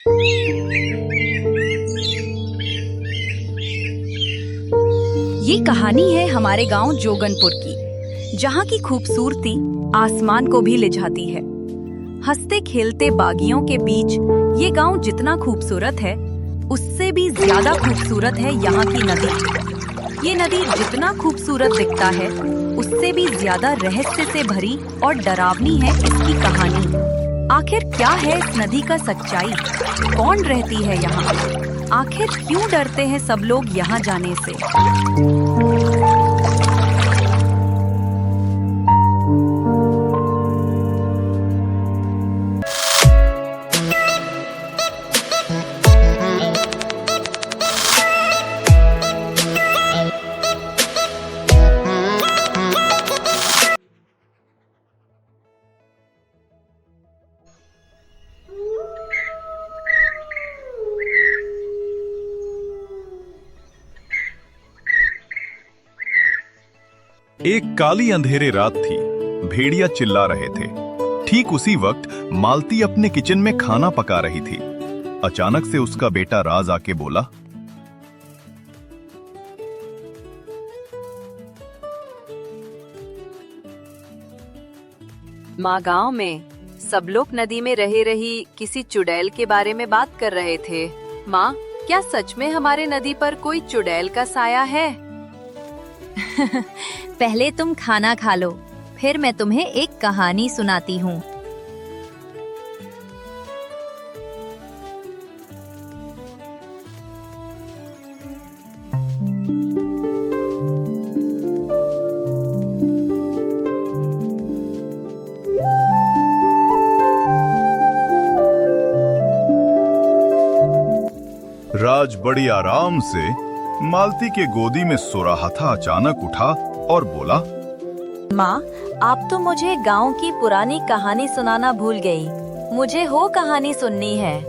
ये कहानी है हमारे गांव जोगनपुर की, जहां की खूबसूरती आसमान को भी ले जाती है। हंसते खेलते बागियों के बीच ये गांव जितना खूबसूरत है, उससे भी ज्यादा खूबसूरत है यहाँ की नदी। ये नदी जितना खूबसूरत दिखता है, उससे भी ज्यादा रहस्य से भरी और डरावनी है इसकी कहानी। आखिर क्या है इस नदी का सच्चाई? कौन रहती है यहाँ? आखिर क्यों डरते हैं सब लोग यहाँ जाने से? एक काली अंधेरे रात थी। भेड़िया चिल्ला रहे थे। ठीक उसी वक्त मालती अपने किचन में खाना पका रही थी। अचानक से उसका बेटा राज आके बोला, माँ, गांव में सब लोग नदी में रह रही किसी चुड़ैल के बारे में बात कर रहे थे। माँ, क्या सच में हमारे नदी पर कोई चुड़ैल का साया है? पहले तुम खाना खा लो, फिर मैं तुम्हें एक कहानी सुनाती हूँ। राज बड़ी आराम से मालती के गोदी में सो रहा था। अचानक उठा और बोला, माँ, आप तो मुझे गांव की पुरानी कहानी सुनाना भूल गई। मुझे वो कहानी सुननी है।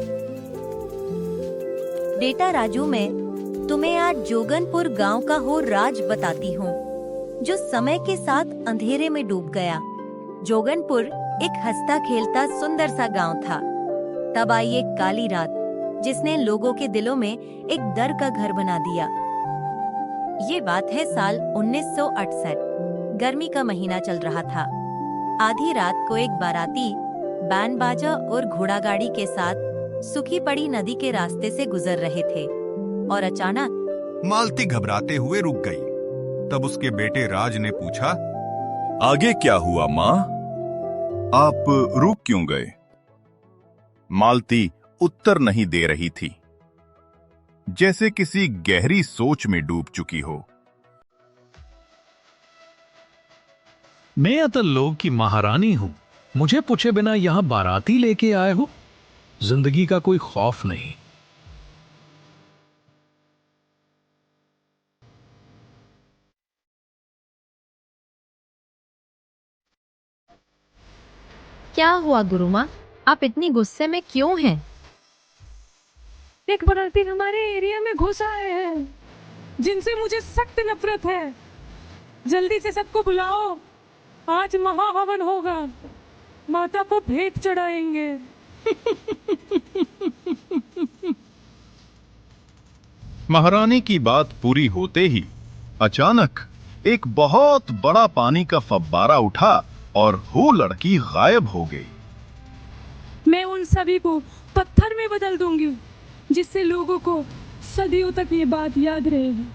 बेटा राजू, मैं तुम्हें आज जोगनपुर गांव का वो राज बताती हूँ, जो समय के साथ अंधेरे में डूब गया। जोगनपुर एक हंसता खेलता सुंदर सा गांव था। तब आई एक काली रात, जिसने लोगों के दिलों में एक डर का घर बना दिया। ये बात है साल 1968। गर्मी का महीना चल रहा था। आधी रात को एक बाराती बैंड बाजा और घोड़ा गाड़ी के साथ सूखी पड़ी नदी के रास्ते से गुजर रहे थे और अचानक मालती घबराते हुए रुक गई। तब उसके बेटे राज ने पूछा, आगे क्या हुआ माँ? आप रुक क्यों गए? मालती उत्तर नहीं दे रही थी, जैसे किसी गहरी सोच में डूब चुकी हो। मैं अतल लोक की महारानी हूं। मुझे पूछे बिना यहां बाराती लेके आए हो। जिंदगी का कोई खौफ नहीं। क्या हुआ गुरुमा, आप इतनी गुस्से में क्यों हैं? एक बाराती हमारे एरिया में घुस आए हैं, जिनसे मुझे सख्त नफरत है। जल्दी से सबको बुलाओ, आज महाहवन होगा। माता को भेंट चढ़ाएंगे। महारानी की बात पूरी होते ही अचानक एक बहुत बड़ा पानी का फव्वारा उठा और वो लड़की गायब हो गई। मैं उन सभी को पत्थर में बदल दूंगी, जिससे लोगों को सदियों तक ये बात याद रहेगी।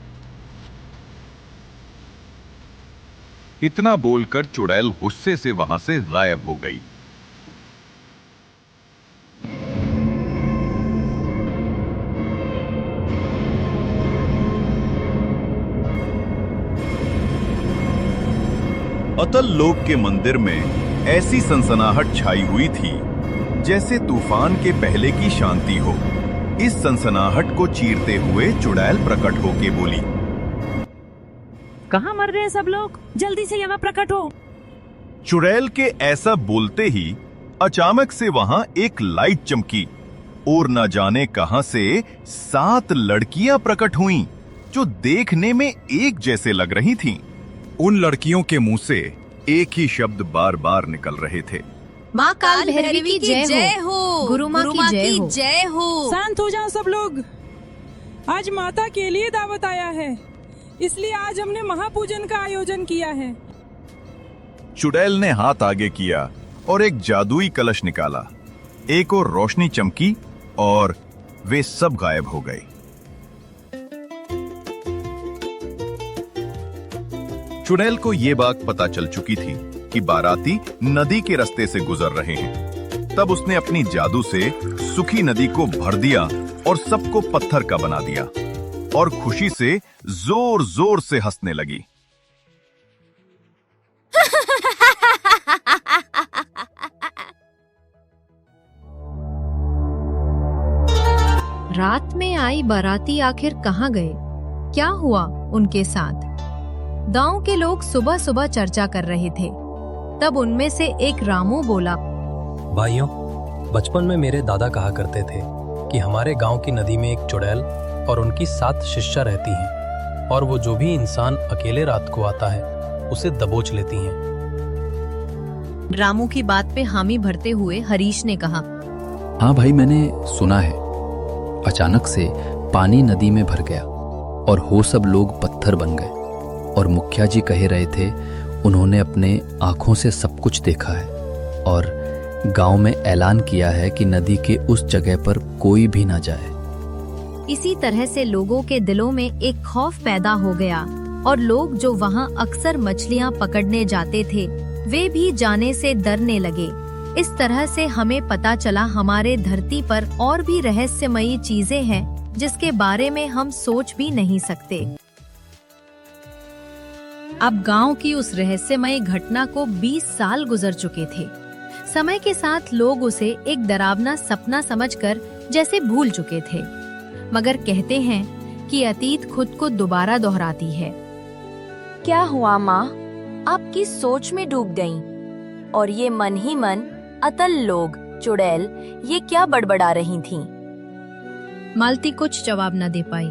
इतना बोलकर चुड़ैल गुस्से से वहां से गायब हो गई। अतल लोक के मंदिर में ऐसी सनसनाहट छाई हुई थी, जैसे तूफान के पहले की शांति हो। इस सनसनाहट को चीरते हुए चुड़ैल प्रकट होके बोली, कहाँ मर रहे हैं सब लोग? जल्दी से यहाँ प्रकट हो। चुड़ैल के ऐसा बोलते ही अचानक से वहां एक लाइट चमकी और न जाने कहां से 7 लड़कियां प्रकट हुईं, जो देखने में एक जैसे लग रही थीं। उन लड़कियों के मुंह से एक ही शब्द बार बार निकल रहे थे, माँ काल भैरवी की जय हो, गुरु माँ की जय हो। शांत हो जाओ सब लोग। आज माता के लिए दावत आया है, इसलिए आज हमने महापूजन का आयोजन किया है। चुड़ैल ने हाथ आगे किया और एक जादुई कलश निकाला। एक और रोशनी चमकी और वे सब गायब हो गए। चुड़ैल को ये बात पता चल चुकी थी कि बाराती नदी के रास्ते से गुजर रहे हैं। तब उसने अपनी जादू से सूखी नदी को भर दिया और सबको पत्थर का बना दिया और खुशी से जोर जोर से हंसने लगी। रात में आई बाराती आखिर कहाँ गए? क्या हुआ उनके साथ? गांव के लोग सुबह सुबह चर्चा कर रहे थे। तब उनमें से एक रामू बोला, भाइयों, बचपन में मेरे दादा कहा करते थे कि हमारे गांव की नदी में एक चुड़ैल और उनकी 7 शिष्या रहती हैं और वो जो भी इंसान अकेले रात को आता है उसे दबोच लेती हैं। रामू की बात पे हामी भरते हुए हरीश ने कहा, हाँ भाई, मैंने सुना है। अचानक से पानी नदी में भर गया और हो सब लोग पत्थर बन गए और मुखिया जी कह रहे थे उन्होंने अपने आंखों से सब कुछ देखा है और गांव में ऐलान किया है कि नदी के उस जगह पर कोई भी ना जाए। इसी तरह से लोगों के दिलों में एक खौफ पैदा हो गया और लोग जो वहां अक्सर मछलियां पकड़ने जाते थे वे भी जाने से डरने लगे। इस तरह से हमें पता चला हमारे धरती पर और भी रहस्यमयी चीजें हैं जिसके बारे में हम सोच भी नहीं सकते। अब गांव की उस रहस्यमय घटना को 20 साल गुजर चुके थे। समय के साथ लोग उसे एक डरावना सपना समझकर जैसे भूल चुके थे, मगर कहते हैं कि अतीत खुद को दोबारा दोहराती है। क्या हुआ माँ? आपकी सोच में डूब गईं और ये मन ही मन अतल लोग, चुड़ैल, ये क्या बड़बड़ा रही थीं? मालती कुछ जवाब न दे पाई,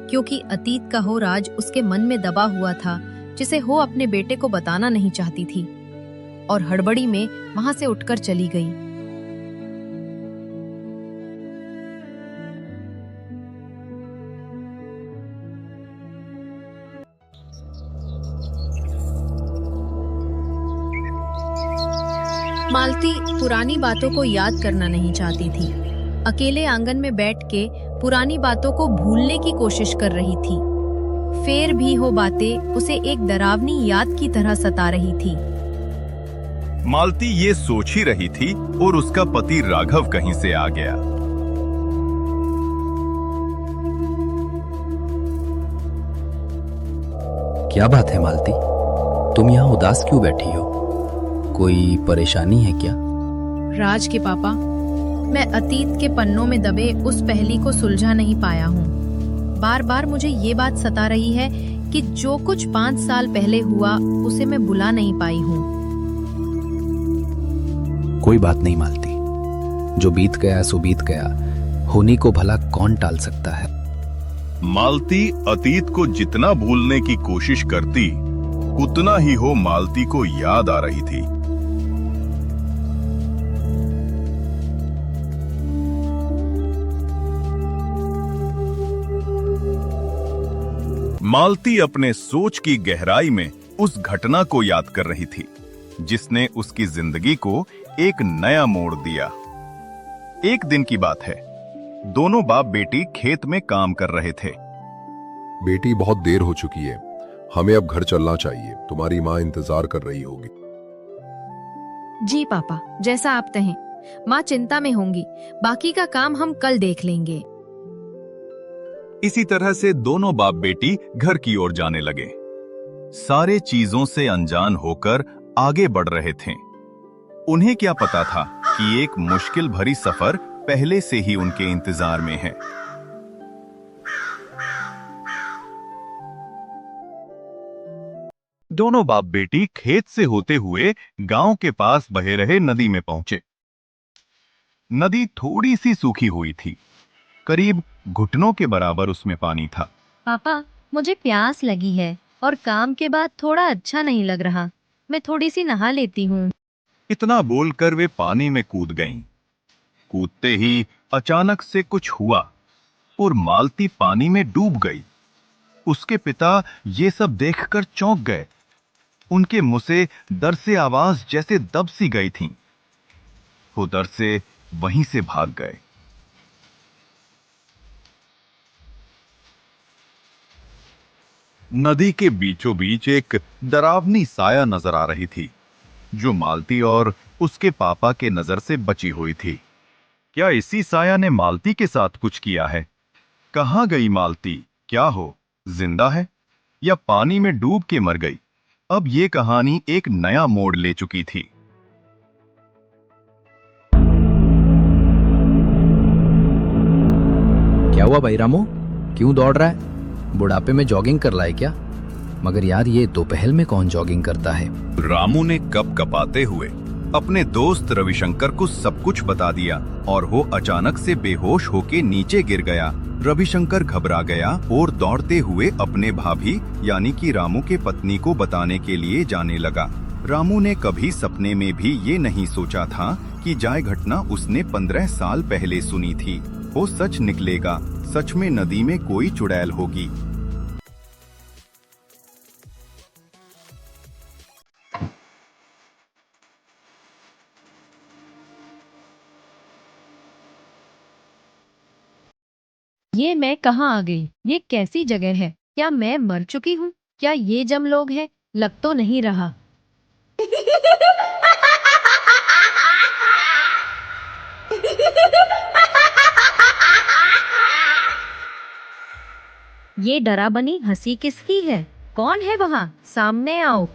क्योंकि अतीत का हो राज उसके मन में दबा हुआ था जिसे हो अपने बेटे को बताना नहीं चाहती थी और हड़बड़ी में वहां से उठकर चली गई। मालती पुरानी बातों को याद करना नहीं चाहती थी। अकेले आंगन में बैठ के पुरानी बातों को भूलने की कोशिश कर रही थी। फिर भी वो बातें उसे एक डरावनी याद की तरह सता रही थी। मालती ये सोच ही रही थी और उसका पति राघव कहीं से आ गया। क्या बात है मालती, तुम यहाँ उदास क्यों बैठी हो? कोई परेशानी है क्या? राज के पापा, मैं अतीत के पन्नों में दबे उस पहेली को सुलझा नहीं पाया हूँ। बार बार मुझे ये बात सता रही है कि जो कुछ 5 साल पहले हुआ उसे मैं भुला नहीं पाई हूँ। कोई बात नहीं मालती, जो बीत गया सो बीत गया, होनी को भला कौन टाल सकता है। मालती अतीत को जितना भूलने की कोशिश करती उतना ही हो मालती को याद आ रही थी। मालती अपने सोच की गहराई में उस घटना को याद कर रही थी जिसने उसकी जिंदगी को एक नया मोड़ दिया। एक दिन की बात है, दोनों बाप बेटी खेत में काम कर रहे थे। बेटी, बहुत देर हो चुकी है, हमें अब घर चलना चाहिए। तुम्हारी माँ इंतजार कर रही होगी। जी पापा, जैसा आप कहें। माँ चिंता में होंगी, बाकी का काम हम कल देख लेंगे। इसी तरह से दोनों बाप बेटी घर की ओर जाने लगे, सारे चीजों से अनजान होकर आगे बढ़ रहे थे। उन्हें क्या पता था कि एक मुश्किल भरी सफर पहले से ही उनके इंतजार में है। दोनों बाप बेटी खेत से होते हुए गांव के पास बहे रहे नदी में पहुंचे। नदी थोड़ी सी सूखी हुई थी, करीब घुटनों के बराबर उसमें पानी था। पापा, मुझे प्यास लगी है और काम के बाद थोड़ा अच्छा नहीं लग रहा। मैं थोड़ी सी नहा लेती हूँ। इतना बोलकर वे पानी में कूद गईं। कूदते ही अचानक से कुछ हुआ और मालती पानी में डूब गई। उसके पिता ये सब देखकर चौंक गए। उनके मुंह से डर से आवाज जैसे दब सी गई थी। वो डर से वहीं से भाग गए। नदी के बीचों बीच एक डरावनी साया नजर आ रही थी, जो मालती और उसके पापा के नजर से बची हुई थी। क्या इसी साया ने मालती के साथ कुछ किया है? कहां गई मालती? क्या हो, जिंदा है या पानी में डूब के मर गई? अब ये कहानी एक नया मोड़ ले चुकी थी। क्या हुआ भाई रामू, क्यों दौड़ रहा है? बुढ़ापे में जॉगिंग कर रहा है क्या? मगर यार ये दोपहर में कौन जॉगिंग करता है? रामू ने कपकपाते हुए अपने दोस्त रविशंकर को सब कुछ बता दिया और वो अचानक से बेहोश होके नीचे गिर गया। रविशंकर घबरा गया और दौड़ते हुए अपने भाभी यानी कि रामू के पत्नी को बताने के लिए जाने लगा। रामू ने कभी सपने में भी ये नहीं सोचा था कि जाए घटना उसने 15 साल पहले सुनी थी वो सच निकलेगा। सच में नदी में कोई चुड़ैल होगी। ये मैं कहाँ आ गई? ये कैसी जगह है? क्या मैं मर चुकी हूँ? क्या ये जम लोग हैं? लग तो नहीं रहा। ये डरावनी हंसी किसकी है? कौन है वहाँ? सामने आओ।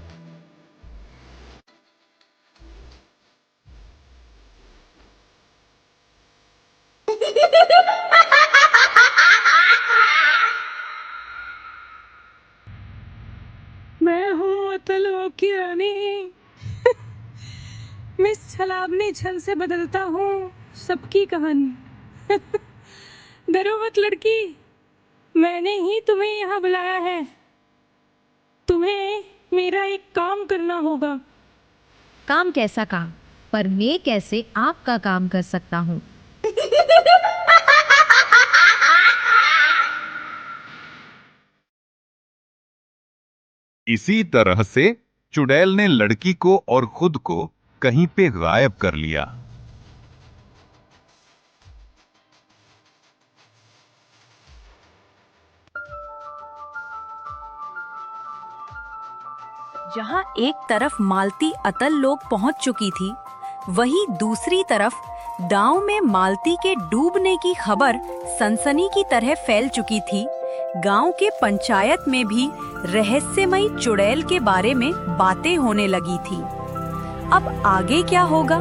मैं हूँ अतलों की रानी। मैं छलावनी छल से बदलता हूँ सबकी कहानी। डरो मत लड़की, मैंने ही तुम्हें यहाँ बुलाया है। तुम्हें मेरा एक काम करना होगा। काम? कैसा काम? पर मैं कैसे आपका काम कर सकता हूँ? इसी तरह से चुड़ैल ने लड़की को और खुद को कहीं पे गायब कर लिया। जहां एक तरफ मालती अतल लोग पहुंच चुकी थी, वहीं दूसरी तरफ गांव में मालती के डूबने की खबर सनसनी की तरह फैल चुकी थी। गांव के पंचायत में भी रहस्यमयी चुड़ैल के बारे में बातें होने लगी थी। अब आगे क्या होगा?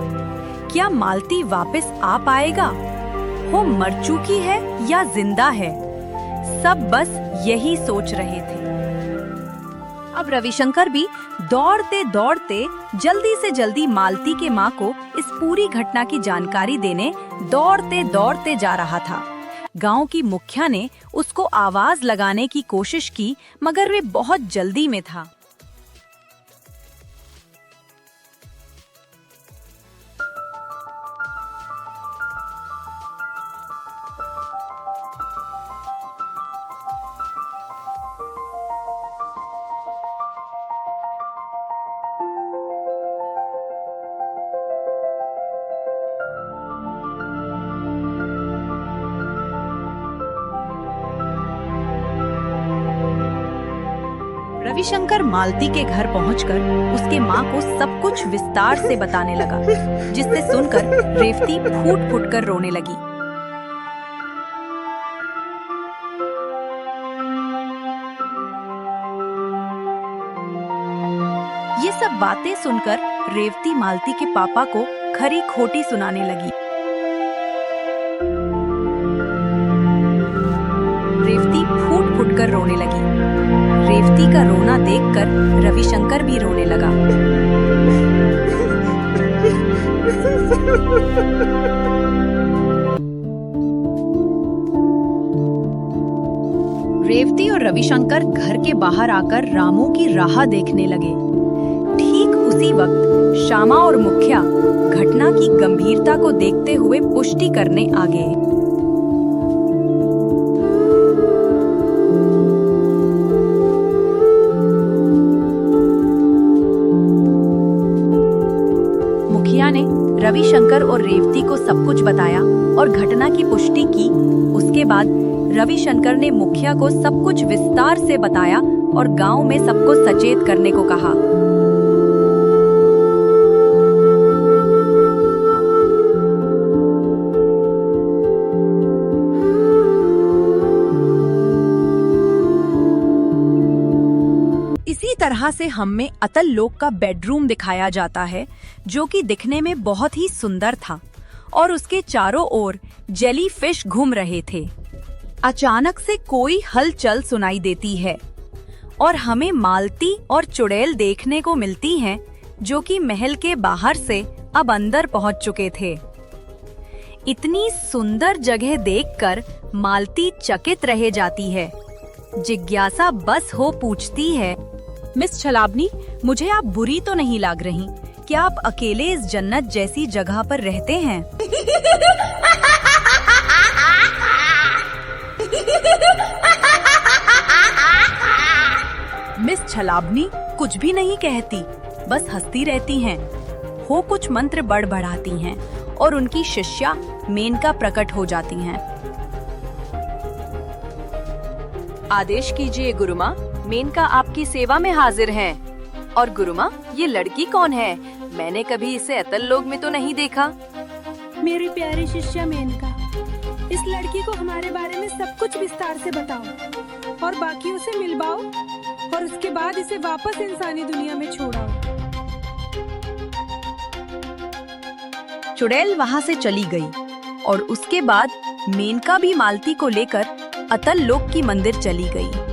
क्या मालती वापस आ पाएगा? वो मर चुकी है या जिंदा है? सब बस यही सोच रहे थे। अब रविशंकर भी दौड़ते दौड़ते जल्दी से जल्दी मालती के माँ को इस पूरी घटना की जानकारी देने दौड़ते दौड़ते जा रहा था। गांव की मुखिया ने उसको आवाज लगाने की कोशिश की, मगर वे बहुत जल्दी में था। रविशंकर मालती के घर पहुंचकर उसके माँ को सब कुछ विस्तार से बताने लगा, जिससे सुनकर रेवती फूट फूट कर रोने लगी। ये सब बातें सुनकर रेवती मालती के पापा को खरी खोटी सुनाने लगी। रेवती फूट फूट कर रोने लगी। रेवती का रोना देखकर रविशंकर भी रोने लगा। रेवती और रविशंकर घर के बाहर आकर रामू की राह देखने लगे। ठीक उसी वक्त श्यामा और मुखिया घटना की गंभीरता को देखते हुए पुष्टि करने आ गए। मुखिया ने रविशंकर और रेवती को सब कुछ बताया और घटना की पुष्टि की। उसके बाद रविशंकर ने मुखिया को सब कुछ विस्तार से बताया और गांव में सबको सचेत करने को कहा। इसी तरह से हमें अतल लोक का बेडरूम दिखाया जाता है, जो कि दिखने में बहुत ही सुंदर था और उसके चारों ओर जेली फिश घूम रहे थे। अचानक से कोई हलचल सुनाई देती है और हमें मालती और चुड़ैल देखने को मिलती हैं, जो कि महल के बाहर से अब अंदर पहुंच चुके थे। इतनी सुंदर जगह देखकर मालती चकित रह जाती है। जिज्ञासा बस हो पूछती है, मिस छलाबनी, मुझे आप बुरी तो नहीं लग रही? क्या आप अकेले इस जन्नत जैसी जगह पर रहते हैं? मिस छलाबनी कुछ भी नहीं कहती, बस हंसती रहती हैं। वो कुछ मंत्र बड़बड़ाती हैं और उनकी शिष्या मेनका प्रकट हो जाती हैं। आदेश कीजिए गुरुमा, मेनका आपकी सेवा में हाजिर है। और गुरुमा, ये लड़की कौन है? मैंने कभी इसे अतल लोक में तो नहीं देखा। मेरी प्यारी शिष्या मेनका, इस लड़की को हमारे बारे में सब कुछ विस्तार से बताओ और बाकियों से मिलवाओ और उसके बाद इसे वापस इंसानी दुनिया में छोड़ाओ। चुड़ैल वहाँ से चली गई और उसके बाद मेनका भी मालती को लेकर अतल लोक की मंदिर चली गई।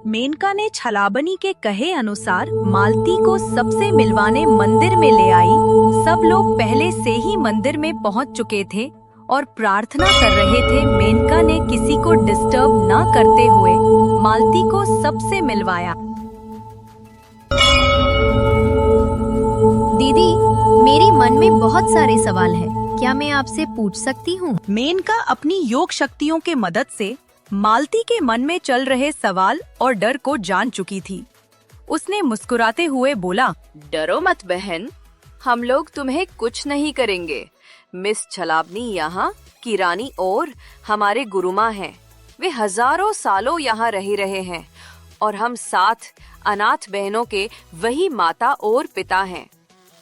मेनका ने छलाबनी के कहे अनुसार मालती को सबसे मिलवाने मंदिर में ले आई। सब लोग पहले से ही मंदिर में पहुंच चुके थे और प्रार्थना कर रहे थे। मेनका ने किसी को डिस्टर्ब ना करते हुए मालती को सबसे मिलवाया। दीदी, मेरी मन में बहुत सारे सवाल हैं, क्या मैं आपसे पूछ सकती हूँ? मेनका अपनी योग शक्तियों के मदद से मालती के मन में चल रहे सवाल और डर को जान चुकी थी। उसने मुस्कुराते हुए बोला, डरो मत बहन, हम लोग तुम्हें कुछ नहीं करेंगे। मिस छलाबनी यहाँ की रानी और हमारे गुरुमा हैं। वे हजारों सालों यहाँ रहे हैं और हम 7 अनाथ बहनों के वही माता और पिता हैं।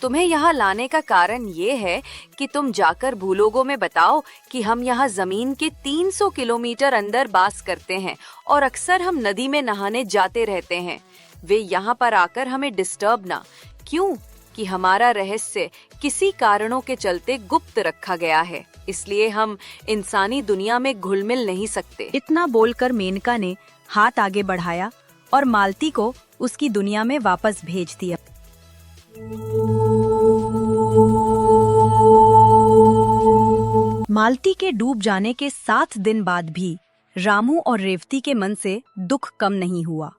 तुम्हें यहाँ लाने का कारण ये है कि तुम जाकर भूलोगों में बताओ कि हम यहाँ जमीन के 300 किलोमीटर अंदर वास करते हैं और अक्सर हम नदी में नहाने जाते रहते हैं। वे यहाँ पर आकर हमें डिस्टर्ब ना, क्यों कि हमारा रहस्य किसी कारणों के चलते गुप्त रखा गया है, इसलिए हम इंसानी दुनिया में घुल मिल नहीं सकते। इतना बोलकर मेनका ने हाथ आगे बढ़ाया और मालती को उसकी दुनिया में वापस भेज दिया। मालती के डूब जाने के 7 दिन बाद भी रामू और रेवती के मन से दुख कम नहीं हुआ।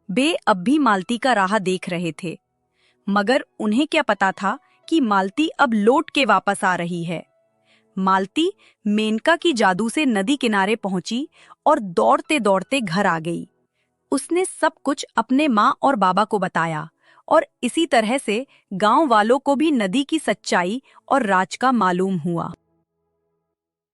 वे अब भी मालती का राह देख रहे थे, मगर उन्हें क्या पता था कि मालती अब लौट के वापस आ रही है। मालती मेनका की जादू से नदी किनारे पहुंची और दौड़ते दौड़ते घर आ गई। उसने सब कुछ अपने माँ और बाबा को बताया और इसी तरह से गांव वालों को भी नदी की सच्चाई और राज का मालूम हुआ।